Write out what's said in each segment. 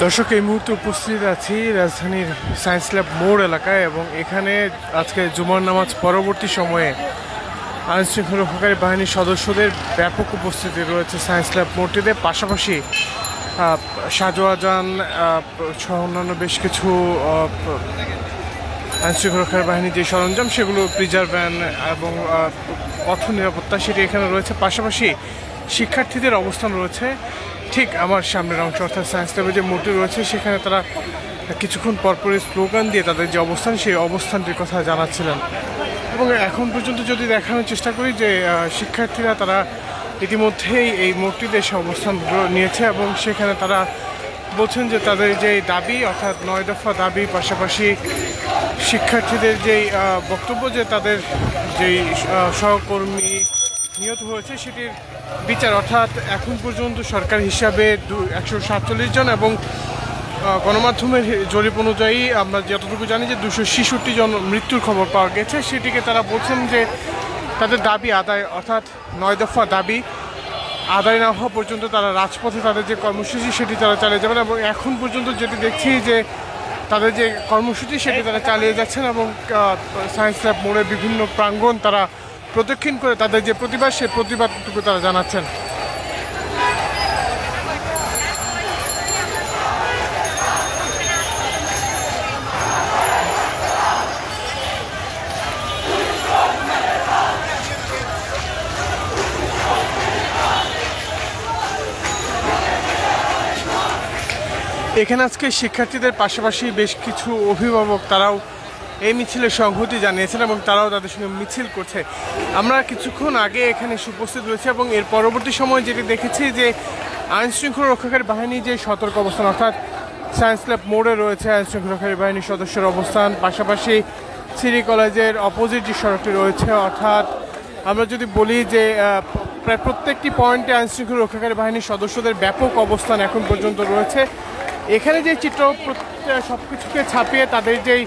দর্শক এই মুহূর্তে উপস্থিত আছি রাজধানীর সায়েন্স ল্যাব মোড় এলাকায় এবং এখানে আজকে জুমার নামাজ পরবর্তী সময়ে আইনশৃঙ্খলা রক্ষাকারী বাহিনীর সদস্যদের ব্যাপক উপস্থিতি রয়েছে সায়েন্স ল্যাব মোড়টিতে। পাশাপাশি শাহজাহান সহ অন্যান্য বেশ কিছু আইনশৃঙ্খলা রক্ষাকারী বাহিনীর যে সরঞ্জাম সেগুলো প্রিজার্ভ ভ্যান এবং কঠোর নিরাপত্তা সেটি এখানে রয়েছে। পাশাপাশি শিক্ষার্থীদের অবস্থান রয়েছে ঠিক আমার সামনের অংশ অর্থাৎ সায়েন্স ল্যাবে যে মোড়টি রয়েছে সেখানে তারা কিছুক্ষণ পরপরই স্লোগান দিয়ে তাদের যে অবস্থান সেই অবস্থানটির কথা জানাচ্ছিলেন। এবং এখন পর্যন্ত যদি দেখানোর চেষ্টা করি যে শিক্ষার্থীরা তারা ইতিমধ্যেই এই মোড়টিতে এসে অবস্থান নিয়েছে এবং সেখানে তারা বলছেন যে তাদের যেই দাবি অর্থাৎ 9 দফা দাবি, পাশাপাশি শিক্ষার্থীদের যেই বক্তব্য যে তাদের যেই সহকর্মী নিহত হয়েছে সেটির বিচার, অর্থাৎ এখন পর্যন্ত সরকার হিসাবে 147 জন এবং গণমাধ্যমের জরিপ অনুযায়ী আমরা যতটুকু জানি যে 266 জন মৃত্যুর খবর পাওয়া গেছে। সেটিকে তারা বলছেন যে তাদের দাবি আদায় অর্থাৎ 9 দফা দাবি আদায় না হওয়া পর্যন্ত তারা রাজপথে তাদের যে কর্মসূচি সেটি তারা চালিয়ে যাবেন। এবং এখন পর্যন্ত যেটি দেখছি যে তাদের যে কর্মসূচি সেটি তারা চালিয়ে যাচ্ছেন এবং সায়েন্স ল্যাব মোড়ে বিভিন্ন প্রাঙ্গণ তারা প্রদক্ষিণ করে তাদের যে প্রতিবাদ সেই প্রতিবাদটুকু তারা জানাচ্ছেন। এখানে আজকে শিক্ষার্থীদের পাশাপাশি বেশ কিছু অভিভাবক তারাও এই মিছিলে সংহতি জানিয়েছেন এবং তারাও তাদের সঙ্গে মিছিল করছে। আমরা কিছুক্ষণ আগে এখানে উপস্থিত রয়েছে এবং এর পরবর্তী সময় যেটি দেখেছি যে আইনশৃঙ্খলা রক্ষাকারী বাহিনী যে সতর্ক অবস্থান অর্থাৎ সায়েন্স ল্যাব মোড়ে রয়েছে আইনশৃঙ্খলা রক্ষাকারী বাহিনীর সদস্যের অবস্থান, পাশাপাশি সিটি কলেজের অপোজিট যে সড়কটি রয়েছে অর্থাৎ আমরা যদি বলি যে প্রায় প্রত্যেকটি পয়েন্টে আইনশৃঙ্খলা রক্ষাকারী বাহিনীর সদস্যদের ব্যাপক অবস্থান এখন পর্যন্ত রয়েছে। এখানে যে চিত্র সব কিছুকে ছাপিয়ে তাদের যেই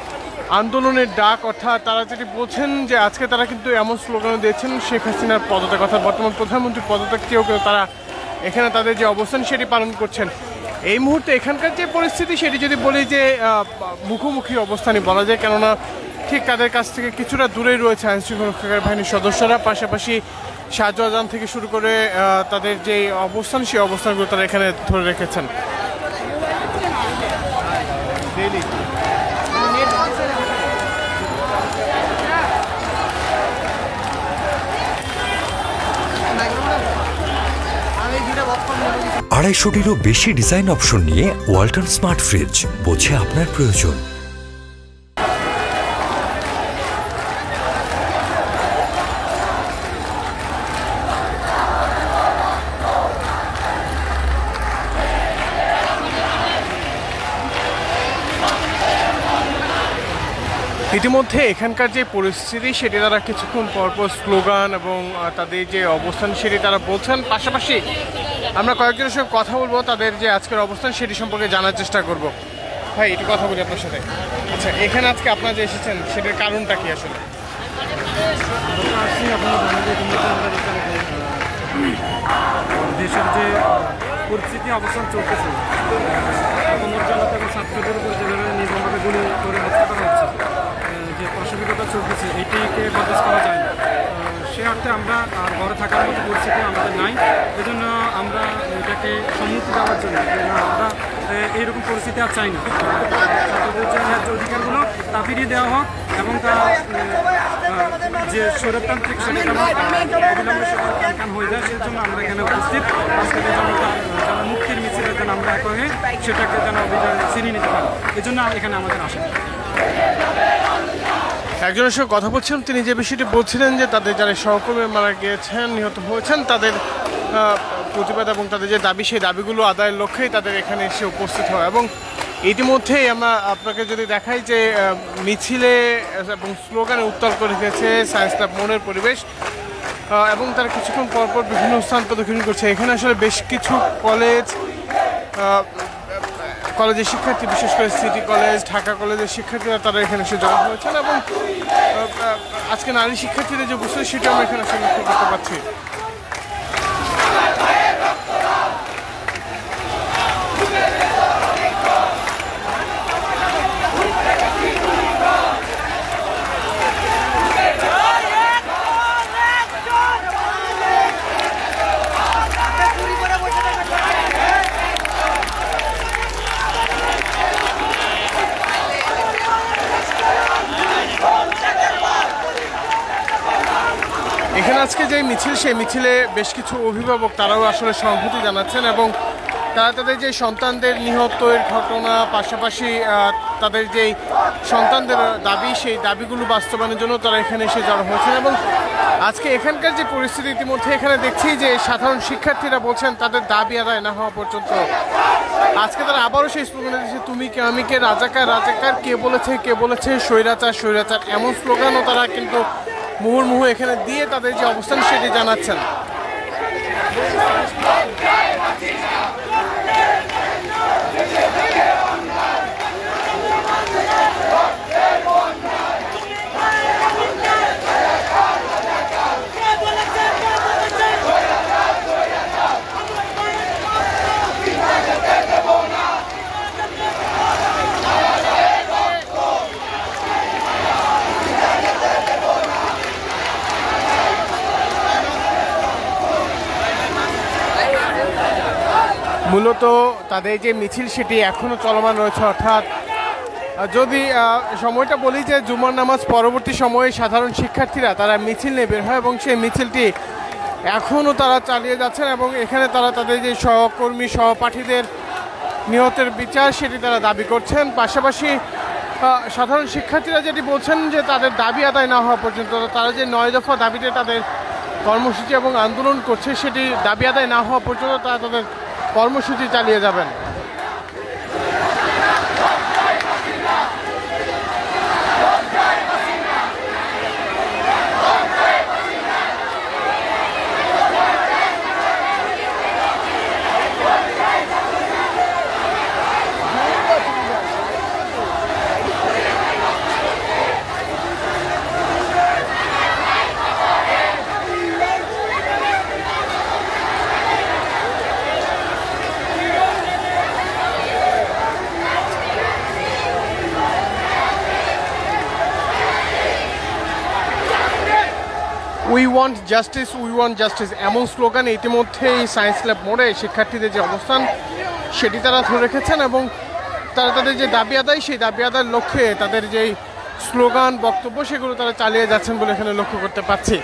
আন্দোলনের ডাক অর্থাৎ তারা যেটি বলছেন যে আজকে তারা কিন্তু এমন স্লোগান দিয়েছেন শেখ হাসিনার পদত্যাগ অর্থাৎ বর্তমান প্রধানমন্ত্রীর পদত্যাগ চেয়েও কিন্তু তারা এখানে তাদের যে অবস্থান সেটি পালন করছেন। এই মুহূর্তে এখানকার যে পরিস্থিতি সেটি যদি বলি যে মুখোমুখি অবস্থানই বলা যায়, কেননা ঠিক তাদের কাছ থেকে কিছুটা দূরেই রয়েছে আইনশৃঙ্খলা রক্ষাকারী বাহিনীর সদস্যরা, পাশাপাশি শাহজাহান থেকে শুরু করে তাদের যে অবস্থান সেই অবস্থানগুলো তারা এখানে ধরে রেখেছেন। আড়াইশোটিরও বেশি ডিজাইন অপশন নিয়ে ওয়ালটন স্মার্ট ফ্রিজ, বোঝে আপনার প্রয়োজন। ইতিমধ্যে এখানকার যে পরিস্থিতি সেটি তারা কিছুক্ষণ পরপর স্লোগান এবং তাদের যে অবস্থান সেটি তারা বলছেন। পাশাপাশি আমরা কয়েকজনের সঙ্গে কথা বলবো, তাদের যে আজকের অবস্থান সেটি সম্পর্কে জানার চেষ্টা করব। ভাই একটু কথা বলি আপনার সাথে। আচ্ছা, এখানে আজকে আপনারা যে এসেছেন সেটার কারণটা কি আসলে? দেশের যে পরিস্থিতি অবস্থান চলতেছে, জনতা এবং ছাত্রদের উপর যেভাবে নির্মমভাবে গুলি করে হত্যা করা হচ্ছে, যে অসুবিধাটা চলতেছে এইটিকে বরদাস্ত করা যায় না। সে অর্থে আমরা আর ঘরে থাকার মতো পরিস্থিতি আমাদের নাই। এজন্য আমরা এটাকে সম্মুখীন দেওয়ার জন্য আমরা এইরকম পরিস্থিতি আর চাই না। ছাত্রদের যে ন্যায্য অধিকারগুলো তা ফিরিয়ে দেওয়া হোক এবং তা যে স্বৈরতান্ত্রিক সেটা অবিলম্বে সেটা হয়ে যায়, সেজন্য আমরা এখানে উপস্থিত। আজকে জনতা মুক্তির মিছিলের জন্য আমরা এক হয়ে সেটাকে যেন ছিনিয়ে নিতে পারি, এজন্য এখানে আমাদের আসা। একজনের সঙ্গে কথা বলছিলাম, তিনি যে বিষয়টি বলছিলেন যে তাদের যারা সহকর্মী মারা গিয়েছেন, নিহত হয়েছেন, তাদের প্রতিবাদ এবং তাদের যে দাবি সেই দাবিগুলো আদায়ের লক্ষ্যেই তাদের এখানে এসে উপস্থিত হয়। এবং ইতিমধ্যেই আমরা আপনাকে যদি দেখাই যে মিছিলে এবং স্লোগানে উত্তাল করে রেখেছে সায়েন্স ল্যাব মোড়ের পরিবেশ এবং তারা কিছুক্ষণ পরপর বিভিন্ন স্থান প্রদক্ষিণ করছে। এখানে আসলে বেশ কিছু কলেজের শিক্ষার্থী, বিশেষ করে সিটি কলেজ, ঢাকা কলেজের শিক্ষার্থীরা তারা এখানে এসে জড়ো হয়েছেন এবং আজকে নারী শিক্ষার্থীদের যে উপস্থিতি সেটা আমরা এখানে আসলে লক্ষ্য করতে পারছি। যে মিছিল, সেই মিছিলে বেশ কিছু অভিভাবক তারাও আসলে সংহতি জানাচ্ছেন এবং তারা তাদের যে সন্তানদের নিহতের ঘটনা, পাশাপাশি তাদের যেই সন্তানদের দাবি, সেই দাবিগুলো বাস্তবায়নের জন্য তারা এখানে এসে জড়ো হয়েছেন। এবং আজকে এখানকার যে পরিস্থিতি, ইতিমধ্যে এখানে দেখছি যে সাধারণ শিক্ষার্থীরা বলছেন তাদের দাবি আদায় না হওয়া পর্যন্ত আজকে তারা আবারও সেই স্লোগান দিচ্ছে, তুমি কে আমি কে, রাজাকার রাজাকার, কে বলেছে স্বৈরাচার স্বৈরাচার, এমন স্লোগানও তারা কিন্তু মুহুর্মুহু এখানে দিয়ে তাদের যে অবস্থান সেটি জানাচ্ছেন। মূলত তাদের যে মিছিল সেটি এখনও চলমান রয়েছে, অর্থাৎ যদি সময়টা বলি যে জুমার নামাজ পরবর্তী সময়ে সাধারণ শিক্ষার্থীরা তারা মিছিল নিয়ে বের হয় এবং সেই মিছিলটি এখনও তারা চালিয়ে যাচ্ছেন এবং এখানে তারা তাদের যে সহকর্মী সহপাঠীদের নিহতের বিচার সেটি তারা দাবি করছেন। পাশাপাশি সাধারণ শিক্ষার্থীরা যেটি বলছেন যে তাদের দাবি আদায় না হওয়া পর্যন্ত, তারা যে 9 দফা দাবিতে তাদের কর্মসূচি এবং আন্দোলন করছে সেটি দাবি আদায় না হওয়া পর্যন্ত তারা তাদের কর্মসূচি চালিয়ে যাবেন। উই ওয়ান্ট জাস্টিস এমন স্লোগানে ইতিমধ্যে এই সায়েন্স ল্যাব মোড়ে শিক্ষার্থীদের যে অবস্থান সেটি তারা ধরে রেখেছেন এবং তারা তাদের যে দাবি আদায়, সেই দাবি আদায়ের লক্ষ্যে তাদের যেই স্লোগান বক্তব্য সেগুলো তারা চালিয়ে যাচ্ছেন বলে এখানে লক্ষ্য করতে পারছি।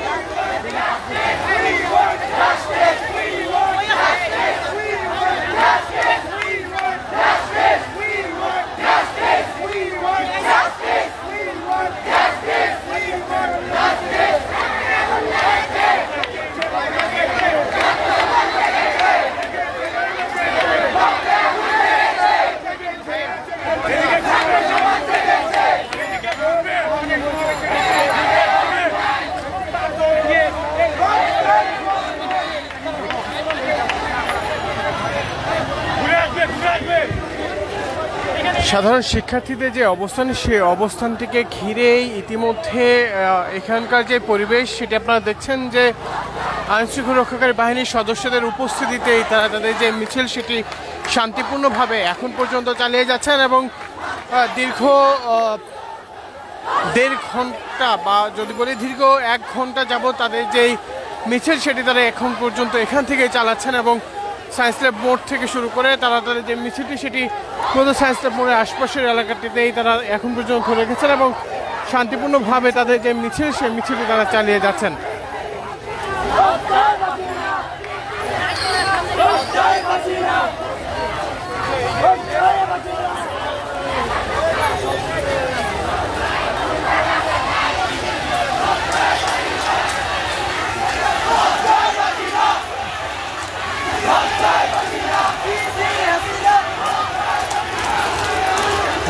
সাধারণ শিক্ষার্থীদের যে অবস্থান, সেই অবস্থানটিকে ঘিরেই ইতিমধ্যে এখানকার যে পরিবেশ সেটি আপনারা দেখছেন যে আইনশৃঙ্খলা রক্ষাকারী বাহিনীর সদস্যদের উপস্থিতিতেই তারা তাদের যে মিছিল সেটি শান্তিপূর্ণভাবে এখন পর্যন্ত চালিয়ে যাচ্ছেন এবং দীর্ঘ 1.5 ঘন্টা বা যদি বলি দীর্ঘ 1 ঘন্টা যাবত তাদের যেই মিছিল সেটি তারা এখন পর্যন্ত এখান থেকেই চালাচ্ছেন এবং সায়েন্স ল্যাব মোড় থেকে শুরু করে তারা তাদের যে মিছিলটি সেটি মূলত সায়েন্স ল্যাব মোড়ের আশপাশের এলাকাটিতেই তারা এখন পর্যন্ত ধরে রেখেছেন এবং শান্তিপূর্ণভাবে তাদের যে মিছিল সেই মিছিলটি তারা চালিয়ে যাচ্ছেন।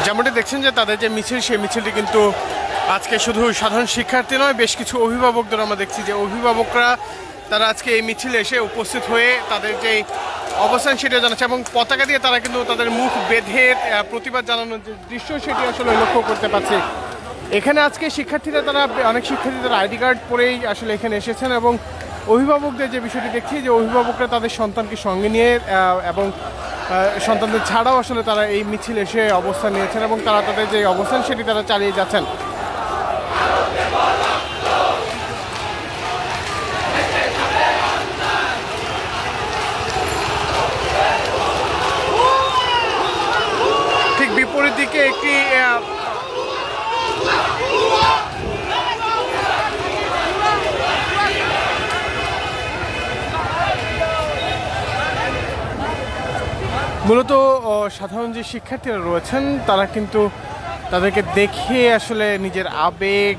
যেমনটি দেখছেন যে তাদের যে মিছিল, সেই মিছিলটি কিন্তু আজকে শুধু সাধারণ শিক্ষার্থী নয়, বেশ কিছু অভিভাবকদের আমরা দেখছি যে অভিভাবকরা তারা আজকে এই মিছিলে এসে উপস্থিত হয়ে তাদের যে অবস্থান সেটা জানাচ্ছে এবং পতাকা দিয়ে তারা কিন্তু তাদের মুখ বেঁধে প্রতিবাদ জানানোর যে দৃশ্য সেটি আসলে লক্ষ্য করতে পারছি। এখানে আজকে শিক্ষার্থীরা অনেক শিক্ষার্থী তারা আইডি কার্ড পরেই আসলে এখানে এসেছেন এবং অভিভাবকদের যে বিষয়টি দেখছি যে অভিভাবকরা তাদের সন্তানকে সঙ্গে নিয়ে এবং সন্তানদের ছাড়াও আসলে তারা এই মিছিল এসে অবস্থান নিয়েছেন এবং তারা তাদের যে অবস্থান সেটি তারা চালিয়ে যাচ্ছেন। ঠিক বিপরীত দিকে একটি মূলত সাধারণ যে শিক্ষার্থীরা রয়েছেন তারা কিন্তু তাদেরকে দেখে আসলে নিজের আবেগ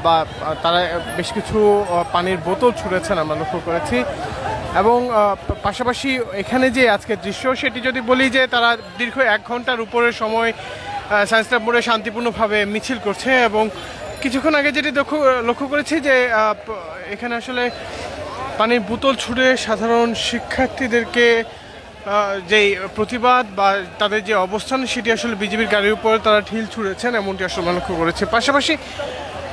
বা তারা বেশ কিছু পানির বোতল ছুঁড়েছেন আমরা লক্ষ্য করেছি। এবং পাশাপাশি এখানে যে আজকের দৃশ্য সেটি যদি বলি যে তারা দীর্ঘ 1 ঘন্টার উপরে সময় সায়েন্স ল্যাব মোড়ে শান্তিপূর্ণভাবে মিছিল করছে। এবং কিছুক্ষণ আগে যেটি লক্ষ্য করেছি যে এখানে আসলে পানির বোতল ছুঁড়ে সাধারণ শিক্ষার্থীদেরকে যেই প্রতিবাদ বা তাদের যে অবস্থান সেটি আসলে বিজিবির গাড়ির উপর তারা ঢিল ছুঁড়েছেন এমনটি আসলে লক্ষ্য করেছে। পাশাপাশি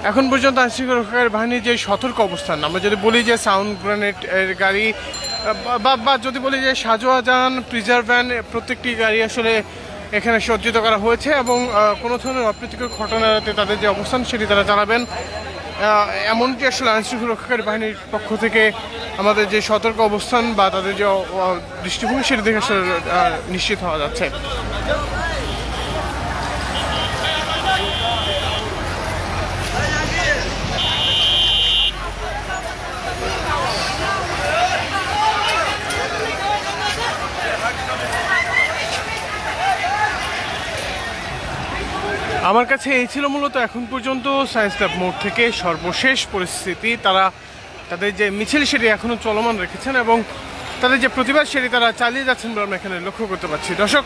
এখন পর্যন্ত আইনশৃঙ্খলা রক্ষাকারী বাহিনীর যে সতর্ক অবস্থান, আমরা যদি বলি যে সাউন্ড গ্রেনেড এর গাড়ি বা যদি বলি যে সাজোয়াজান প্রিজার্ভ ভ্যান প্রত্যেকটি গাড়ি আসলে এখানে সজ্জিত করা হয়েছে। এবং কোনো ধরনের অপ্রীতিকর ঘটনাতে তাদের যে অবস্থান সেটি তারা জানাবেন এমনটি আসলে আইনশৃঙ্খলা রক্ষাকারী বাহিনীর পক্ষ থেকে আমাদের যে সতর্ক অবস্থান বা তাদের যে দৃষ্টিভঙ্গি সেটি দেখে আসলে নিশ্চিত হওয়া যাচ্ছে। আমার কাছে এই ছিল মূলত এখন পর্যন্ত সায়েন্স ল্যাব মোড় থেকে সর্বশেষ পরিস্থিতি। তারা তাদের যে মিছিল সেটি এখনও চলমান রেখেছেন এবং তাদের যে প্রতিবাদ সেটি তারা চালিয়ে যাচ্ছেন বলে আমরা এখানে লক্ষ্য করতে পারছি। দর্শক,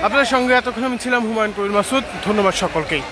আপনাদের সঙ্গে এতক্ষণ আমি ছিলাম হুমায়ুন কবির মাসুদ। ধন্যবাদ সকলকেই।